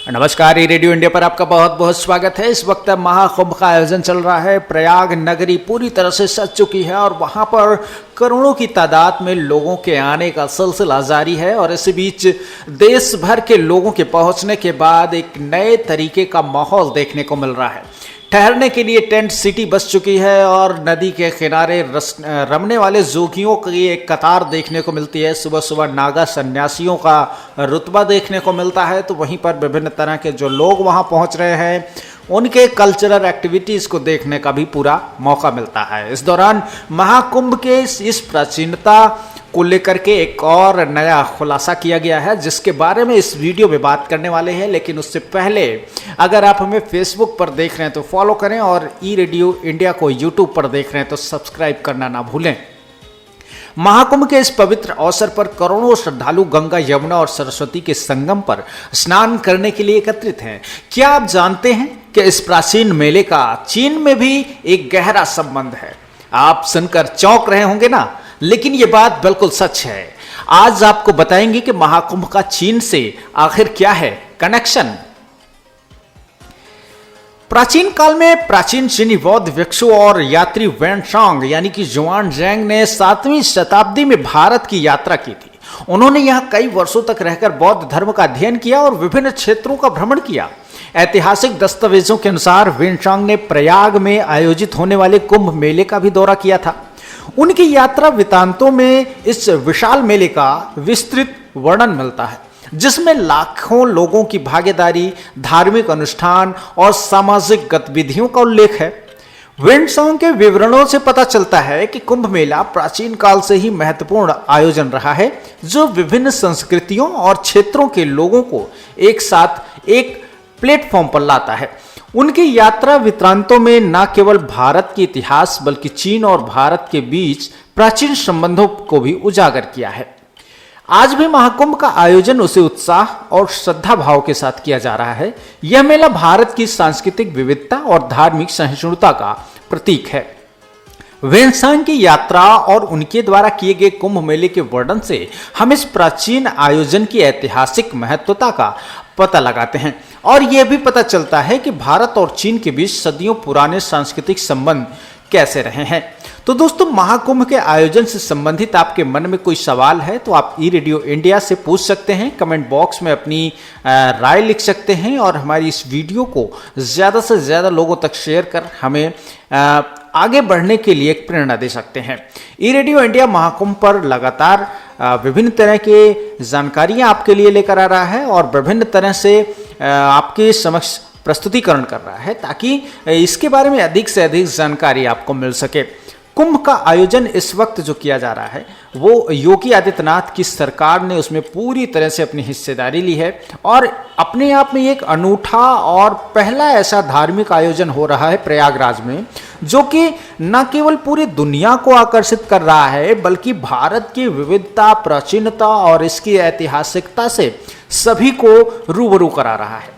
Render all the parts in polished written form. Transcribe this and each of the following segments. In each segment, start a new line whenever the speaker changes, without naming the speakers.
नमस्कार, ये radio India पर आपका बहुत बहुत स्वागत है। इस वक्त महाकुंभ का आयोजन चल रहा है। प्रयाग नगरी पूरी तरह से सज चुकी है और वहां पर करोड़ों की तादाद में लोगों के आने का सिलसिला जारी है। और इसी बीच देश भर के लोगों के पहुंचने के बाद एक नए तरीके का माहौल देखने को मिल रहा है। ठहरने के लिए टेंट सिटी बस चुकी है और नदी के किनारे रमने वाले जोगियों की एक कतार देखने को मिलती है। सुबह सुबह नागा सन्यासियों का रुतबा देखने को मिलता है, तो वहीं पर विभिन्न तरह के जो लोग वहां पहुंच रहे हैं उनके कल्चरल एक्टिविटीज़ को देखने का भी पूरा मौका मिलता है। इस दौरान महाकुंभ के इस प्राचीनता को लेकर के एक और नया खुलासा किया गया है, जिसके बारे में इस वीडियो में बात करने वाले हैं। लेकिन उससे पहले अगर आप हमें फेसबुक पर देख रहे हैं तो फॉलो करें और ई रेडियो इंडिया को यूट्यूब पर देख रहे हैं तो सब्सक्राइब करना ना भूलें। महाकुंभ के इस पवित्र अवसर पर करोड़ों श्रद्धालु गंगा, यमुना और सरस्वती के संगम पर स्नान करने के लिए एकत्रित हैं। क्या आप जानते हैं कि इस प्राचीन मेले का चीन में भी एक गहरा संबंध है? आप सुनकर चौंक रहे होंगे ना, लेकिन ये बात बिल्कुल सच है। आज आपको बताएंगे कि महाकुंभ का चीन से आखिर क्या है कनेक्शन। प्राचीन काल में प्राचीन चीनी बौद्ध भिक्षु और यात्री वेनसांग यानी कि जुआनजैंग ने 7वीं शताब्दी में भारत की यात्रा की थी। उन्होंने यहाँ कई वर्षों तक रहकर बौद्ध धर्म का अध्ययन किया और विभिन्न क्षेत्रों का भ्रमण किया। ऐतिहासिक दस्तावेजों के अनुसार वेनसांग ने प्रयाग में आयोजित होने वाले कुंभ मेले का भी दौरा किया था। उनकी यात्रा वृत्तांतों में इस विशाल मेले का विस्तृत वर्णन मिलता है, जिसमें लाखों लोगों की भागीदारी, धार्मिक अनुष्ठान और सामाजिक गतिविधियों का उल्लेख है। वेनसांग के विवरणों से पता चलता है कि कुंभ मेला प्राचीन काल से ही महत्वपूर्ण आयोजन रहा है, जो विभिन्न संस्कृतियों और क्षेत्रों के लोगों को एक साथ एक प्लेटफॉर्म पर लाता है। उनकी यात्रा वृत्तांतों में न केवल भारत के इतिहास बल्कि चीन और भारत के बीच प्राचीन संबंधों को भी उजागर किया है। आज भी महाकुंभ का आयोजन उसी उत्साह और श्रद्धा भाव के साथ किया जा रहा है। यह मेला भारत की सांस्कृतिक विविधता और धार्मिक सहिष्णुता का प्रतीक है। वेनसांग की यात्रा और उनके द्वारा किए गए कुंभ मेले के वर्णन से हम इस प्राचीन आयोजन की ऐतिहासिक महत्वता का पता लगाते हैं और यह भी पता चलता है कि भारत और चीन के बीच सदियों पुराने सांस्कृतिक संबंध कैसे रहे हैं। तो दोस्तों, महाकुंभ के आयोजन से संबंधित आपके मन में कोई सवाल है तो आप ई रेडियो इंडिया से पूछ सकते हैं। कमेंट बॉक्स में अपनी राय लिख सकते हैं और हमारी इस वीडियो को ज़्यादा से ज़्यादा लोगों तक शेयर कर हमें आगे बढ़ने के लिए एक प्रेरणा दे सकते हैं। ई रेडियो इंडिया महाकुंभ पर लगातार विभिन्न तरह के जानकारियां आपके लिए लेकर आ रहा है और विभिन्न तरह से आपके समक्ष प्रस्तुतिकरण कर रहा है, ताकि इसके बारे में अधिक से अधिक जानकारी आपको मिल सके। कुंभ का आयोजन इस वक्त जो किया जा रहा है वो योगी आदित्यनाथ की सरकार ने उसमें पूरी तरह से अपनी हिस्सेदारी ली है और अपने आप में एक अनूठा और पहला ऐसा धार्मिक आयोजन हो रहा है प्रयागराज में, जो कि न केवल पूरी दुनिया को आकर्षित कर रहा है बल्कि भारत की विविधता, प्राचीनता और इसकी ऐतिहासिकता से सभी को रूबरू करा रहा है।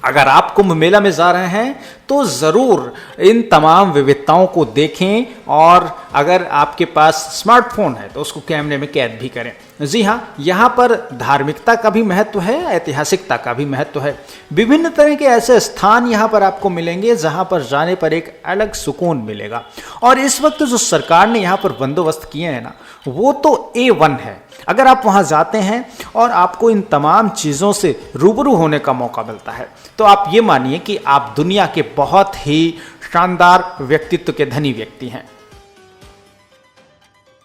अगर आप कुंभ मेला में जा रहे हैं तो ज़रूर इन तमाम विविधताओं को देखें और अगर आपके पास स्मार्टफोन है तो उसको कैमरे में कैद भी करें। जी हाँ, यहाँ पर धार्मिकता का भी महत्व है, ऐतिहासिकता का भी महत्व है। विभिन्न तरह के ऐसे स्थान यहाँ पर आपको मिलेंगे जहाँ पर जाने पर एक अलग सुकून मिलेगा। और इस वक्त जो सरकार ने यहाँ पर बंदोबस्त किए हैं ना, वो तो A1 है। अगर आप वहाँ जाते हैं और आपको इन तमाम चीज़ों से रूबरू होने का मौका मिलता है तो आप ये मानिए कि आप दुनिया के बहुत ही शानदार व्यक्तित्व के धनी व्यक्ति हैं।